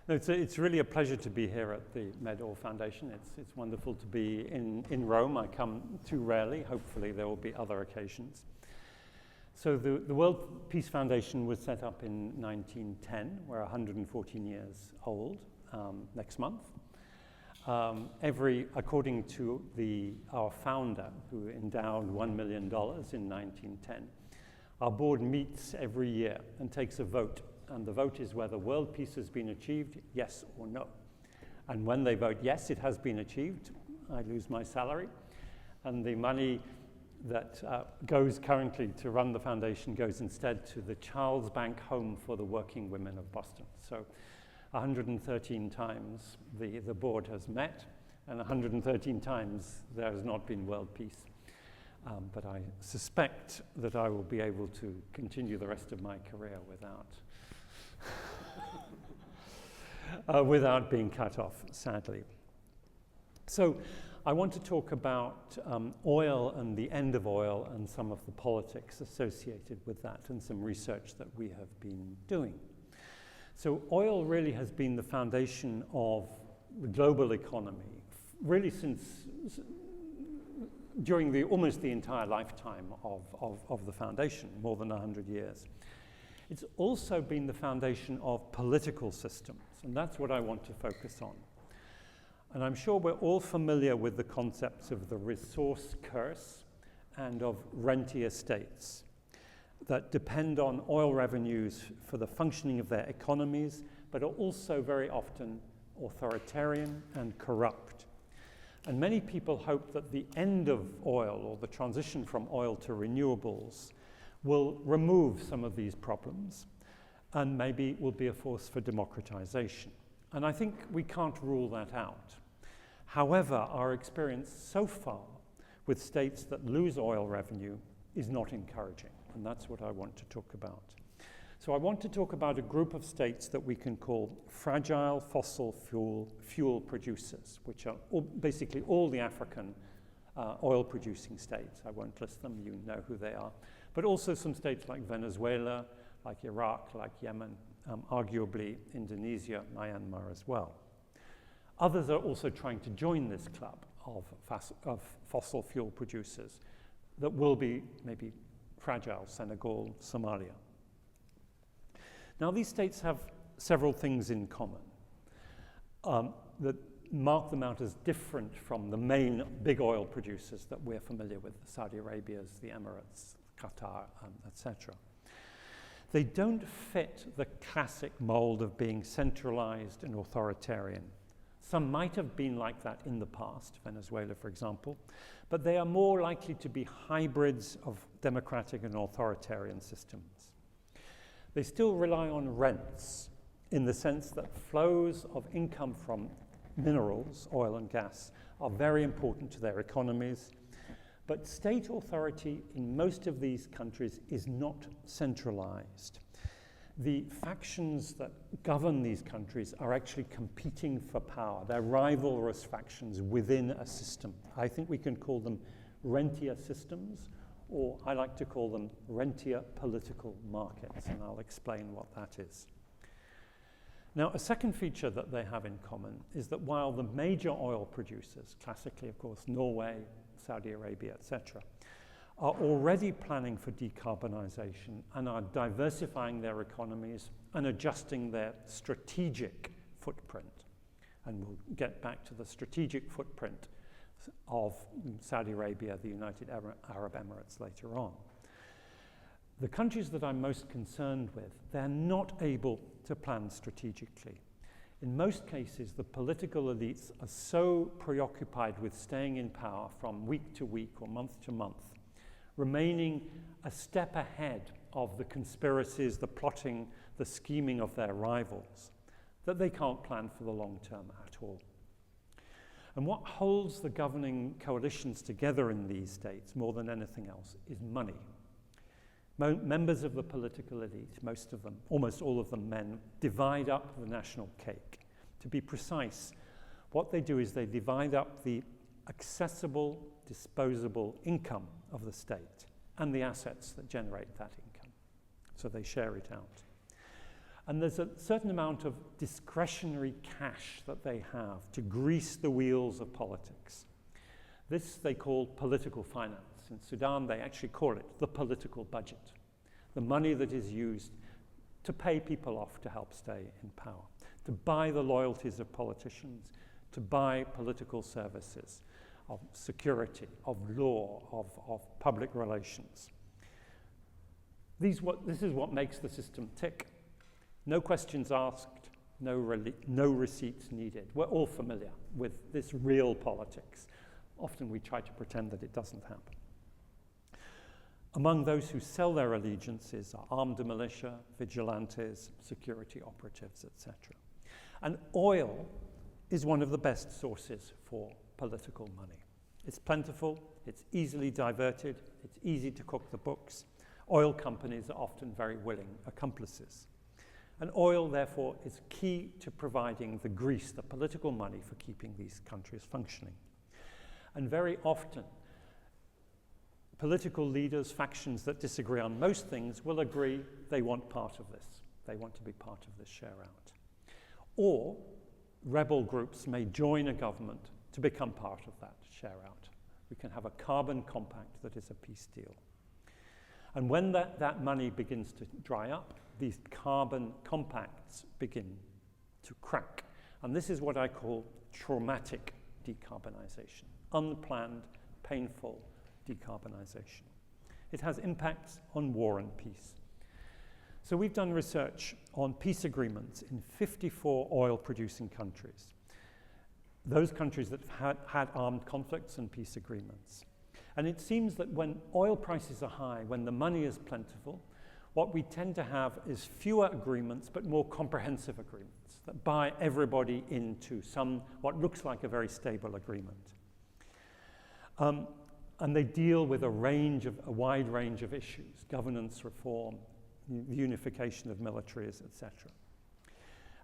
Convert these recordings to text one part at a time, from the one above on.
No, it's really a pleasure to be here at the Med-Or Foundation. It's wonderful to be in Rome. I come too rarely. Hopefully there will be other occasions. So the World Peace Foundation was set up in 1910. We're 114 years old next month. According to our founder, who endowed $1 million in 1910, our board meets every year and takes a vote. And the vote is whether world peace has been achieved, yes or no. And when they vote yes, it has been achieved, I lose my salary. And the money that goes currently to run the foundation goes instead to the Charles Bank Home for the Working Women of Boston. So 113 times the board has met, and 113 times there has not been world peace. But I suspect that I will be able to continue the rest of my career without being cut off, sadly. So I want to talk about oil and the end of oil and some of the politics associated with that and some research that we have been doing. So oil really has been the foundation of the global economy, really during almost the entire lifetime of the foundation, more than 100 years. It's also been the foundation of political systems, and that's what I want to focus on. And I'm sure we're all familiar with the concepts of the resource curse and of rentier states that depend on oil revenues for the functioning of their economies, but are also very often authoritarian and corrupt. And many people hope that the end of oil, or the transition from oil to renewables, will remove some of these problems and maybe will be a force for democratization. And I think we can't rule that out. However, our experience so far with states that lose oil revenue is not encouraging, and that's what I want to talk about. So I want to talk about a group of states that we can call fragile fossil fuel producers, which are basically all the African oil-producing states. I won't list them, you know who they are. But also some states like Venezuela, like Iraq, like Yemen, arguably Indonesia, Myanmar as well. Others are also trying to join this club of fossil fuel producers that will be maybe fragile: Senegal, Somalia. Now, these states have several things in common that mark them out as different from the main big oil producers that we're familiar with: the Saudi Arabias, the Emirates, Qatar, etc. They don't fit the classic mold of being centralized and authoritarian. Some might have been like that in the past, Venezuela, for example, but they are more likely to be hybrids of democratic and authoritarian systems. They still rely on rents in the sense that flows of income from minerals, oil and gas, are very important to their economies. But state authority in most of these countries is not centralized. The factions that govern these countries are actually competing for power. They're rivalrous factions within a system. I think we can call them rentier systems, or I like to call them rentier political markets, and I'll explain what that is. Now, a second feature that they have in common is that while the major oil producers, classically, of course, Norway, Saudi Arabia, etc., are already planning for decarbonization and are diversifying their economies and adjusting their strategic footprint. And we'll get back to the strategic footprint of Saudi Arabia, the United Arab Emirates later on. The countries that I'm most concerned with, they're not able to plan strategically. In most cases, the political elites are so preoccupied with staying in power from week to week or month to month, remaining a step ahead of the conspiracies, the plotting, the scheming of their rivals, that they can't plan for the long term at all. And what holds the governing coalitions together in these states more than anything else is money. Members of the political elite, most of them, almost all of them men, divide up the national cake. To be precise, what they do is they divide up the accessible, disposable income of the state and the assets that generate that income. So they share it out. And there's a certain amount of discretionary cash that they have to grease the wheels of politics. This they call political finance. In Sudan, they actually call it the political budget, the money that is used to pay people off to help stay in power, to buy the loyalties of politicians, to buy political services, of security, of law, of public relations. This is what makes the system tick. No questions asked, no receipts needed. We're all familiar with this real politics. Often we try to pretend that it doesn't happen. Among those who sell their allegiances are armed militia, vigilantes, security operatives, etc. And oil is one of the best sources for political money. It's plentiful, it's easily diverted, it's easy to cook the books. Oil companies are often very willing accomplices. And oil, therefore, is key to providing the grease, the political money for keeping these countries functioning. And very often, political leaders, factions that disagree on most things will agree they want part of this. They want to be part of this share out. Or rebel groups may join a government to become part of that share out. We can have a carbon compact that is a peace deal. And when that money begins to dry up, these carbon compacts begin to crack. And this is what I call traumatic decarbonization, unplanned, painful decarbonization. It has impacts on war and peace. So we've done research on peace agreements in 54 oil-producing countries, those countries that have had armed conflicts and peace agreements. And it seems that when oil prices are high, when the money is plentiful, what we tend to have is fewer agreements, but more comprehensive agreements that buy everybody into what looks like a very stable agreement. And they deal with a wide range of issues: governance reform, the unification of militaries, etc.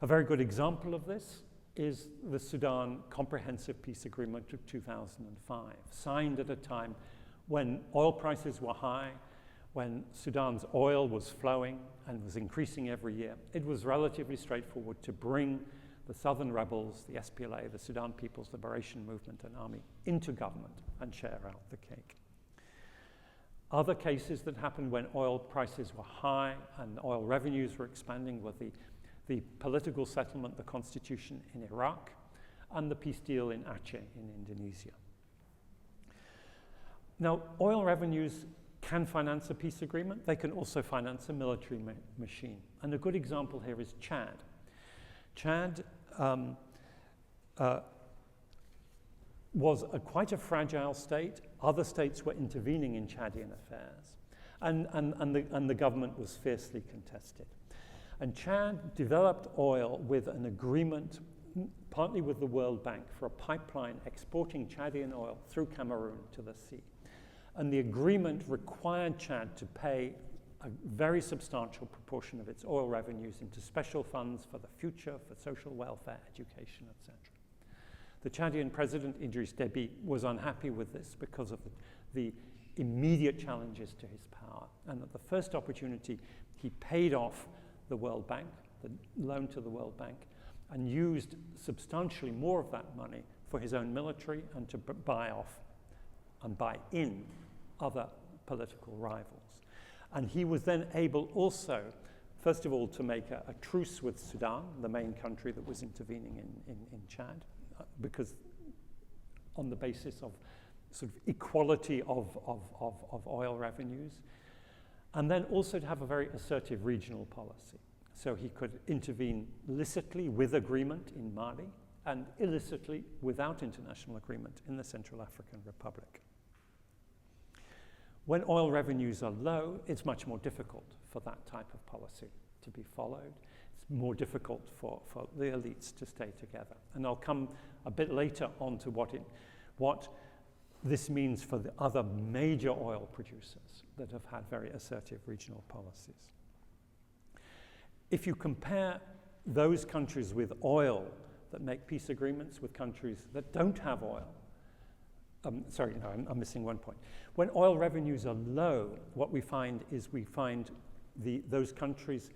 A very good example of this is the Sudan Comprehensive Peace Agreement of 2005, signed at a time when oil prices were high, when Sudan's oil was flowing and was increasing every year. It was relatively straightforward to bring the southern rebels, the SPLA, the Sudan People's Liberation Movement and Army, into government and share out the cake. Other cases that happened when oil prices were high and oil revenues were expanding were the political settlement, the constitution in Iraq, and the peace deal in Aceh in Indonesia. Now, oil revenues can finance a peace agreement. They can also finance a military machine. And a good example here is Chad. Chad was quite a fragile state. Other states were intervening in Chadian affairs. And the government was fiercely contested. And Chad developed oil with an agreement, partly with the World Bank, for a pipeline exporting Chadian oil through Cameroon to the sea. And the agreement required Chad to pay a very substantial proportion of its oil revenues into special funds for the future, for social welfare, education, etc. The Chadian president, Idris Deby, was unhappy with this because of the immediate challenges to his power. And at the first opportunity, he paid off the World Bank, the loan to the World Bank, and used substantially more of that money for his own military and to buy off and buy in other political rivals. And he was then able also, first of all, to make a truce with Sudan, the main country that was intervening in Chad, because on the basis of sort of equality of oil revenues, and then also to have a very assertive regional policy. So he could intervene licitly with agreement in Mali and illicitly without international agreement in the Central African Republic. When oil revenues are low, it's much more difficult for that type of policy to be followed. It's more difficult for the elites to stay together. And I'll come a bit later on to what this means for the other major oil producers that have had very assertive regional policies. If you compare those countries with oil that make peace agreements with countries that don't have oil, I'm missing one point. When oil revenues are low, what we find is those countries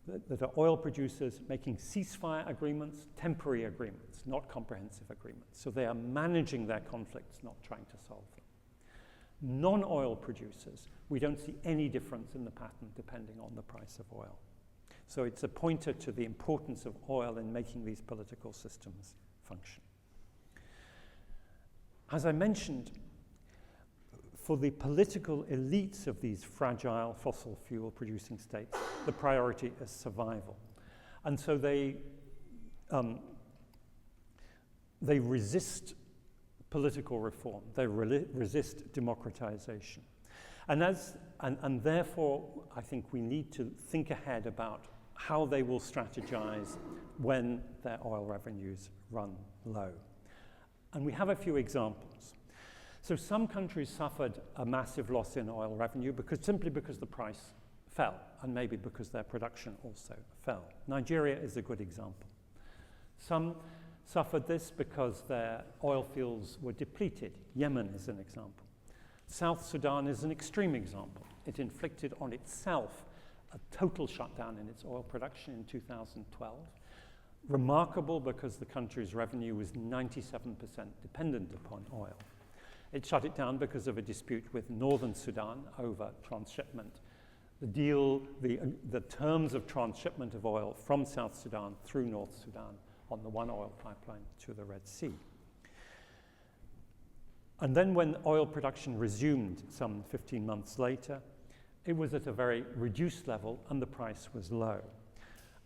that are oil producers making ceasefire agreements, temporary agreements, not comprehensive agreements. So they are managing their conflicts, not trying to solve them. Non-oil producers, we don't see any difference in the pattern depending on the price of oil. So it's a pointer to the importance of oil in making these political systems function. As I mentioned, for the political elites of these fragile fossil fuel producing states, the priority is survival. And so they resist political reform. They resist democratization. And therefore, I think we need to think ahead about how they will strategize when their oil revenues run low. And we have a few examples. So some countries suffered a massive loss in oil revenue simply because the price fell, and maybe because their production also fell. Nigeria is a good example. Some suffered this because their oil fields were depleted. Yemen is an example. South Sudan is an extreme example. It inflicted on itself a total shutdown in its oil production in 2012. Remarkable because the country's revenue was 97% dependent upon oil. It shut it down because of a dispute with northern Sudan over transshipment. The terms of transshipment of oil from South Sudan through North Sudan on the one oil pipeline to the Red Sea. And then when oil production resumed some 15 months later, it was at a very reduced level and the price was low.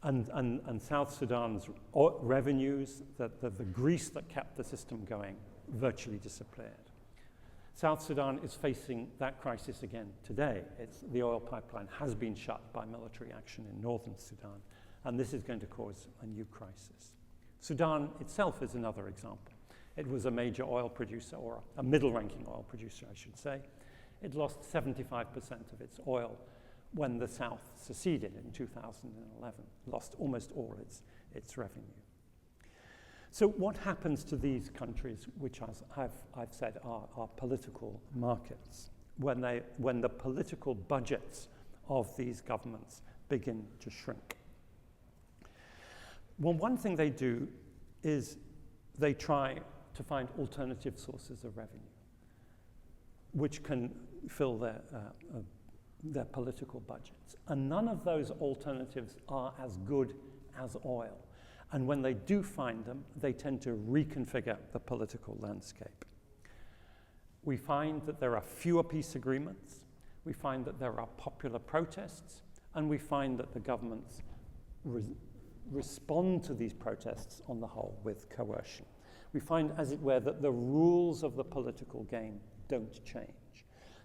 And South Sudan's revenues, the grease that kept the system going, virtually disappeared. South Sudan is facing that crisis again today. The oil pipeline has been shut by military action in northern Sudan, and this is going to cause a new crisis. Sudan itself is another example. It was a major oil producer, or a middle-ranking oil producer, I should say. It lost 75% of its oil when the South seceded in 2011, lost almost all its revenue. So what happens to these countries, which as I've said are political markets, when the political budgets of these governments begin to shrink? Well, one thing they do is they try to find alternative sources of revenue, which can fill their political budgets. And none of those alternatives are as good as oil. And when they do find them, they tend to reconfigure the political landscape. We find that there are fewer peace agreements, we find that there are popular protests, and we find that the governments respond to these protests on the whole with coercion. We find, as it were, that the rules of the political game don't change.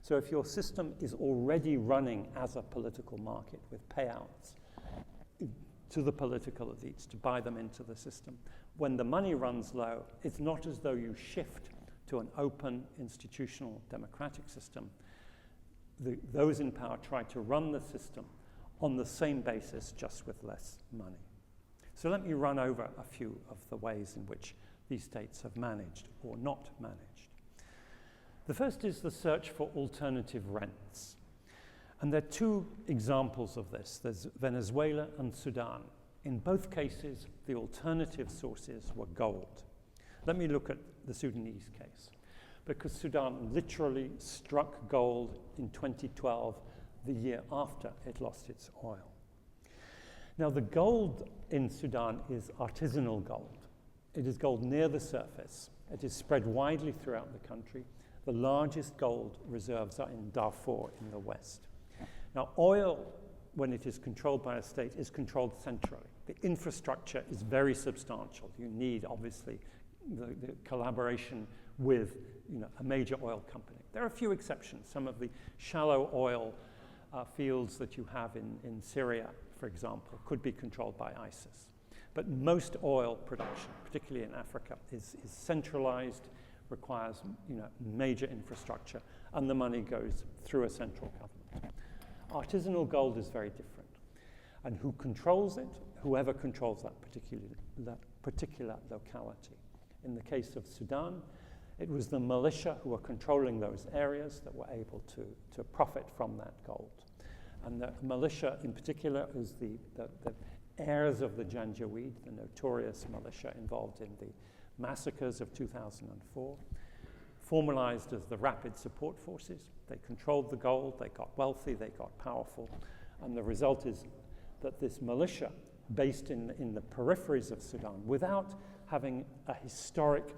So if your system is already running as a political market with payouts to the political elites to buy them into the system, when the money runs low, it's not as though you shift to an open, institutional, democratic system. Those in power try to run the system on the same basis, just with less money. So let me run over a few of the ways in which these states have managed or not managed. The first is the search for alternative rents. And there are two examples of this. There's Venezuela and Sudan. In both cases, the alternative sources were gold. Let me look at the Sudanese case, because Sudan literally struck gold in 2012, the year after it lost its oil. Now, the gold in Sudan is artisanal gold. It is gold near the surface. It is spread widely throughout the country. The largest gold reserves are in Darfur in the west. Now, oil, when it is controlled by a state, is controlled centrally. The infrastructure is very substantial. You need, obviously, the collaboration with a major oil company. There are a few exceptions. Some of the shallow oil fields that you have in Syria, for example, could be controlled by ISIS. But most oil production, particularly in Africa, is centralized, requires major infrastructure, and the money goes through a central government. Artisanal gold is very different. And who controls it? Whoever controls that particular locality. In the case of Sudan, it was the militia who were controlling those areas that were able to profit from that gold. And the militia in particular is the heirs of the Janjaweed, the notorious militia involved in the massacres of 2004, formalized as the Rapid Support Forces. They controlled the gold, they got wealthy, they got powerful, and the result is that this militia, based in the peripheries of Sudan, without having a historic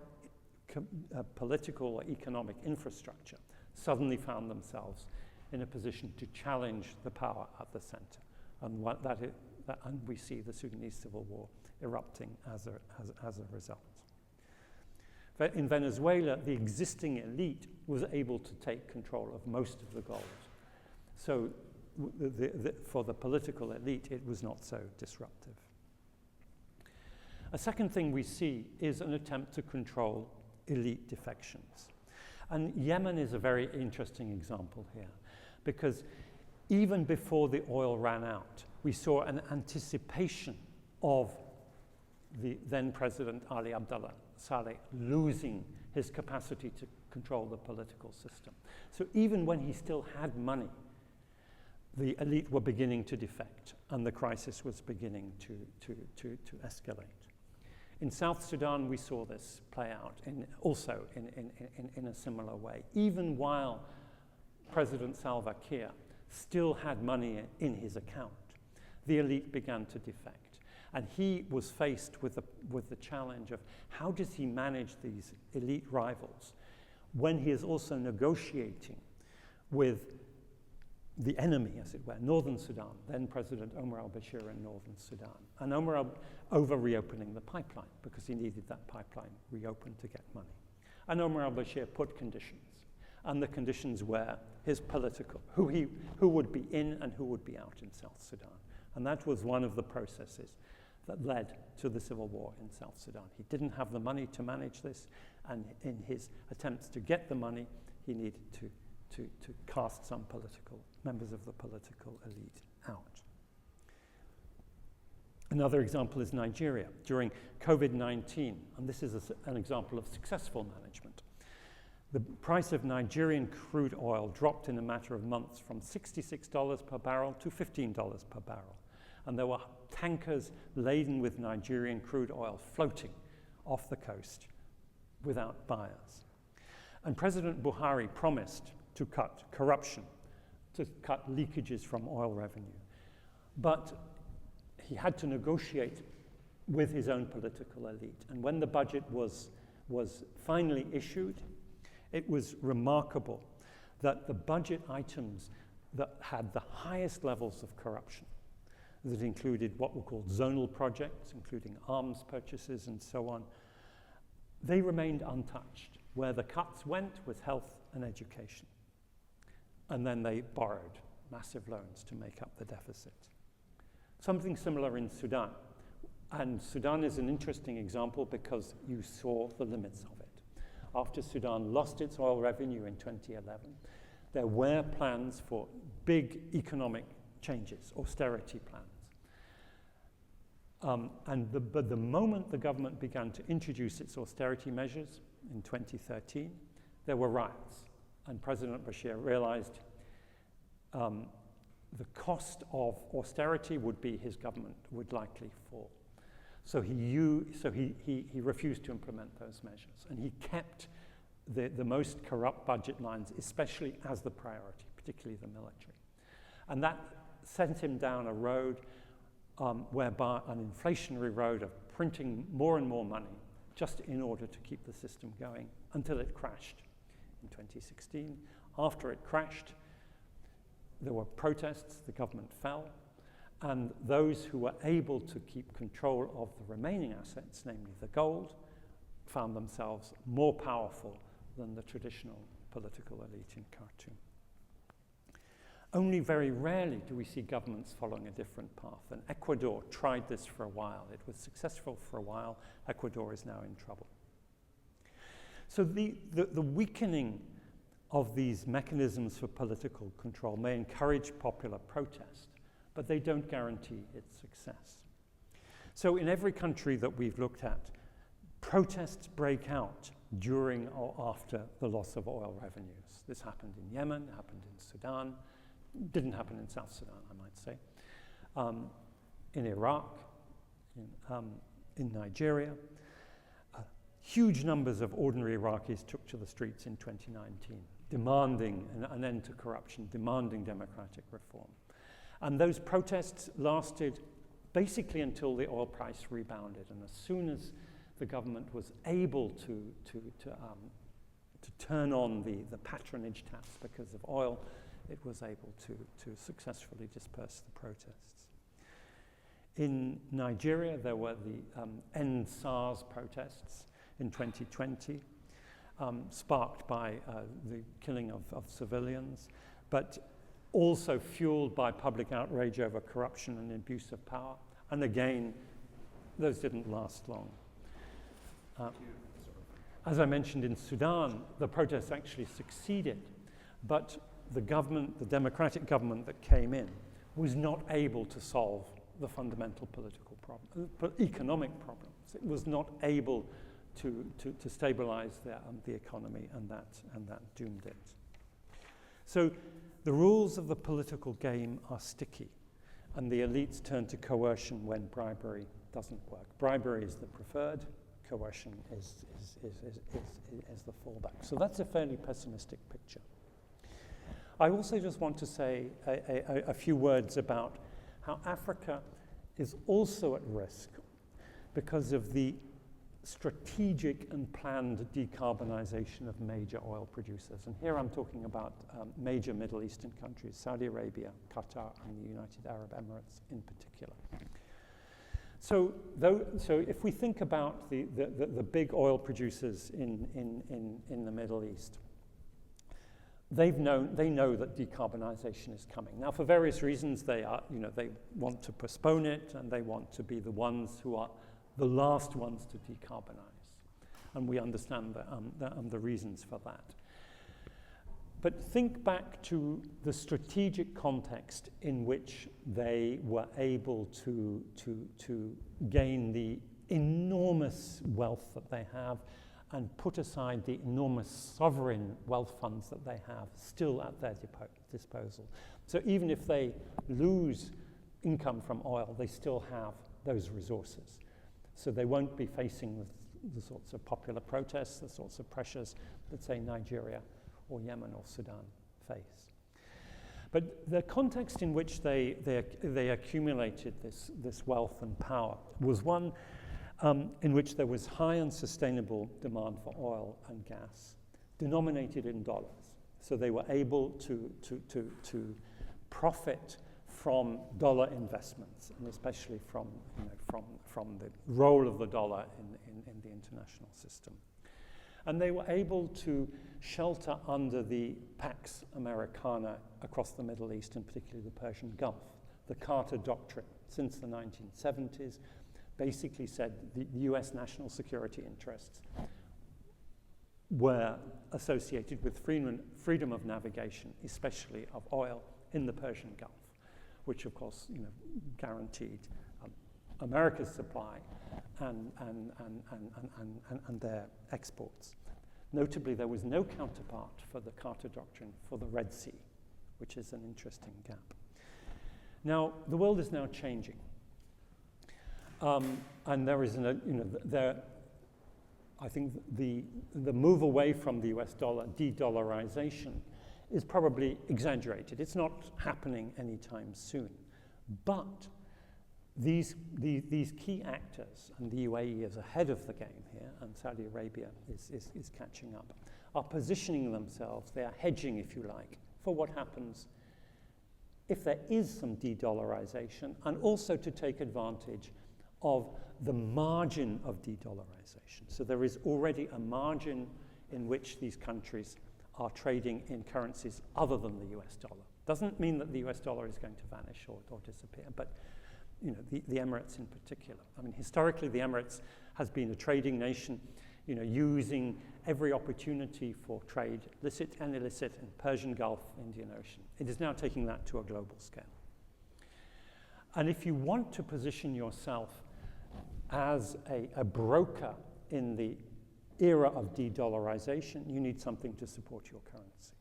political or economic infrastructure, suddenly found themselves in a position to challenge the power at the center. And and we see the Sudanese civil war erupting as a result. But in Venezuela, the existing elite was able to take control of most of the gold. So for the political elite, it was not so disruptive. A second thing we see is an attempt to control elite defections. And Yemen is a very interesting example here, because even before the oil ran out, we saw an anticipation of the then President Ali Abdullah Saleh losing his capacity to control the political system. So even when he still had money, the elite were beginning to defect, and the crisis was beginning to escalate. In South Sudan, we saw this play out also in a similar way. Even while President Salva Kiir still had money in his account, the elite began to defect. And he was faced with the challenge of how does he manage these elite rivals when he is also negotiating with the enemy, as it were, Northern Sudan, then President Omar al-Bashir in Northern Sudan. And Omar over reopening the pipeline because he needed that pipeline reopened to get money. And Omar al-Bashir put conditions. And the conditions were his political, who would be in and who would be out in South Sudan. And that was one of the processes that led to the civil war in South Sudan. He didn't have the money to manage this, and in his attempts to get the money, he needed to cast some members of the political elite out. Another example is Nigeria. During COVID-19, and this is an example of successful management, the price of Nigerian crude oil dropped in a matter of months from $66 per barrel to $15 per barrel. And there were tankers laden with Nigerian crude oil floating off the coast without buyers. And President Buhari promised to cut corruption, to cut leakages from oil revenue. But he had to negotiate with his own political elite. And when the budget was finally issued, it was remarkable that the budget items that had the highest levels of corruption, that included what were called zonal projects, including arms purchases and so on, they remained untouched. Where the cuts went was health and education. And then they borrowed massive loans to make up the deficit. Something similar in Sudan. And Sudan is an interesting example because you saw the limits of it. After Sudan lost its oil revenue in 2011, there were plans for big economic changes, austerity plans. But the moment the government began to introduce its austerity measures in 2013, there were riots. And President Bashir realized the cost of austerity would be his government would likely fall. So he refused to implement those measures. And he kept the most corrupt budget lines, especially as the priority, particularly the military. And that sent him down a road whereby an inflationary road of printing more and more money just in order to keep the system going until it crashed in 2016. After it crashed, there were protests, the government fell, and those who were able to keep control of the remaining assets, namely the gold, found themselves more powerful than the traditional political elite in Khartoum. Only very rarely do we see governments following a different path, and Ecuador tried this for a while. It was successful for a while. Ecuador is now in trouble. So the weakening of these mechanisms for political control may encourage popular protest, but they don't guarantee its success. So in every country that we've looked at, protests break out during or after the loss of oil revenues. This happened in Yemen, happened in Sudan, Didn't happen in South Sudan, I might say. In Iraq, in Nigeria. Huge numbers of ordinary Iraqis took to the streets in 2019, demanding an end to corruption, demanding democratic reform. And those protests lasted basically until the oil price rebounded. And as soon as the government was able to turn on the patronage tax because of oil, it was able to successfully disperse the protests. In Nigeria, there were the End SARS protests in 2020, sparked by the killing of civilians, but also fueled by public outrage over corruption and abuse of power. And again, those didn't last long. As I mentioned, in Sudan, the protests actually succeeded, but the government, the democratic government that came in, was not able to solve the fundamental political problem, economic problems. It was not able to stabilize the economy, and that doomed it. So the rules of the political game are sticky, and the elites turn to coercion when bribery doesn't work. Bribery is the preferred, coercion is the fallback. So that's a fairly pessimistic picture. I also just want to say a few words about how Africa is also at risk because of the strategic and planned decarbonization of major oil producers. And here I'm talking about major Middle Eastern countries, Saudi Arabia, Qatar, and the United Arab Emirates in particular. So if we think about the big oil producers in the Middle East, they know that decarbonization is coming. Now, for various reasons, they want to postpone it, and they want to be the ones who are the last ones to decarbonize. And we understand the reasons for that. But think back to the strategic context in which they were able to gain the enormous wealth that they have and put aside the enormous sovereign wealth funds that they have still at their disposal. So even if they lose income from oil, they still have those resources. So they won't be facing the sorts of popular protests, the sorts of pressures that, say, Nigeria or Yemen or Sudan face. But the context in which they accumulated this wealth and power was one in which there was high and sustainable demand for oil and gas, denominated in dollars. So they were able to profit from dollar investments, and especially from the role of the dollar in the international system. And they were able to shelter under the Pax Americana across the Middle East, and particularly the Persian Gulf. The Carter Doctrine, since the 1970s, basically said the US national security interests were associated with freedom of navigation, especially of oil, in the Persian Gulf, which of course guaranteed America's supply and their exports. Notably, there was no counterpart for the Carter Doctrine for the Red Sea, which is an interesting gap. Now, the world is now changing. And there is, I think the move away from the US dollar, de-dollarization, is probably exaggerated. It's not happening anytime soon. But these key actors, and the UAE is ahead of the game here, and Saudi Arabia is catching up, are positioning themselves, they are hedging, if you like, for what happens if there is some de-dollarization, and also to take advantage of the margin of de-dollarization. So there is already a margin in which these countries are trading in currencies other than the US dollar. Doesn't mean that the US dollar is going to vanish or disappear, but the Emirates in particular. I mean, historically, the Emirates has been a trading nation, using every opportunity for trade, licit and illicit, in Persian Gulf, Indian Ocean. It is now taking that to a global scale. And if you want to position yourself as a broker in the era of de-dollarization, you need something to support your currency.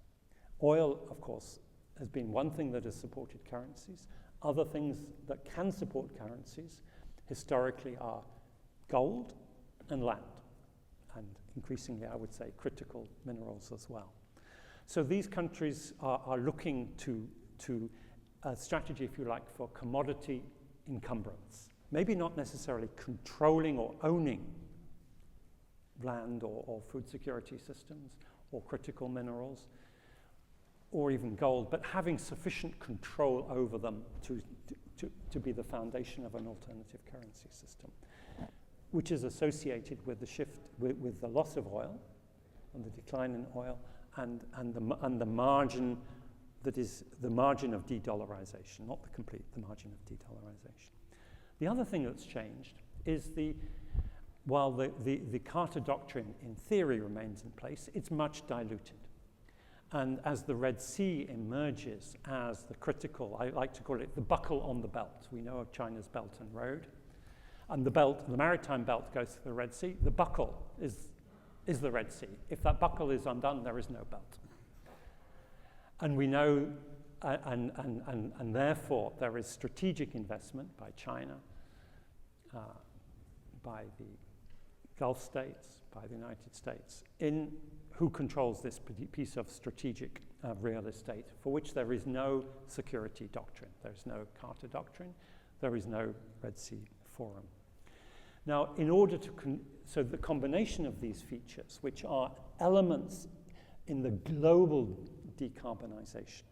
Oil, of course, has been one thing that has supported currencies. Other things that can support currencies historically are gold and land, and increasingly, I would say, critical minerals as well. So these countries are looking to a strategy, if you like, for commodity encumbrance. Maybe not necessarily controlling or owning land or food security systems or critical minerals or even gold, but having sufficient control over them to be the foundation of an alternative currency system, which is associated with the shift, with the loss of oil and the decline in oil and the margin that is the margin of de-dollarization, not the margin of de-dollarization. The other thing that's changed is while the Carter Doctrine in theory remains in place, it's much diluted. And as the Red Sea emerges as the critical, I like to call it the buckle on the belt. We know of China's Belt and Road. And the maritime belt goes to the Red Sea. The buckle is the Red Sea. If that buckle is undone, there is no belt. And we know, and therefore, there is strategic investment by China, by the Gulf states, by the United States, in who controls this piece of strategic real estate, for which there is no security doctrine. There is no Carter Doctrine. There is no Red Sea Forum. Now, in order to, so the combination of these features, which are elements in the global decarbonization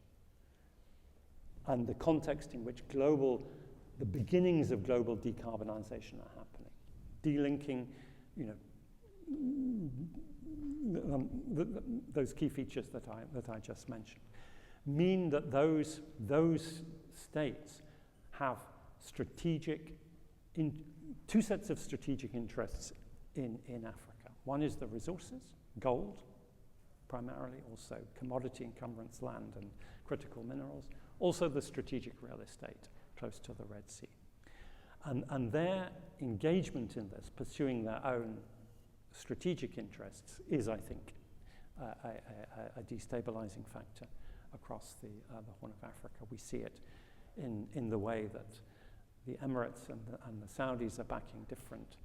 and the context in which the beginnings of global decarbonization are happening, delinking, those key features that I just mentioned, mean that those states have two sets of strategic interests in Africa. One is the resources, gold, primarily, also commodity encumbrance, land and critical minerals, also the strategic real estate close to the Red Sea. And their engagement in this, pursuing their own strategic interests, is, I think, a destabilizing factor across the Horn of Africa. We see it in the way that the Emirates and the Saudis are backing different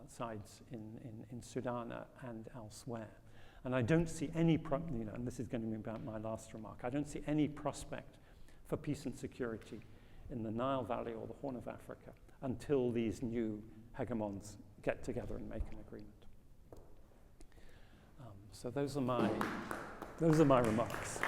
sides in Sudan and elsewhere. And I don't see any, and this is going to be about my last remark, I don't see any prospect for peace and security in the Nile Valley or the Horn of Africa until these new hegemons get together and make an agreement. So those are my remarks.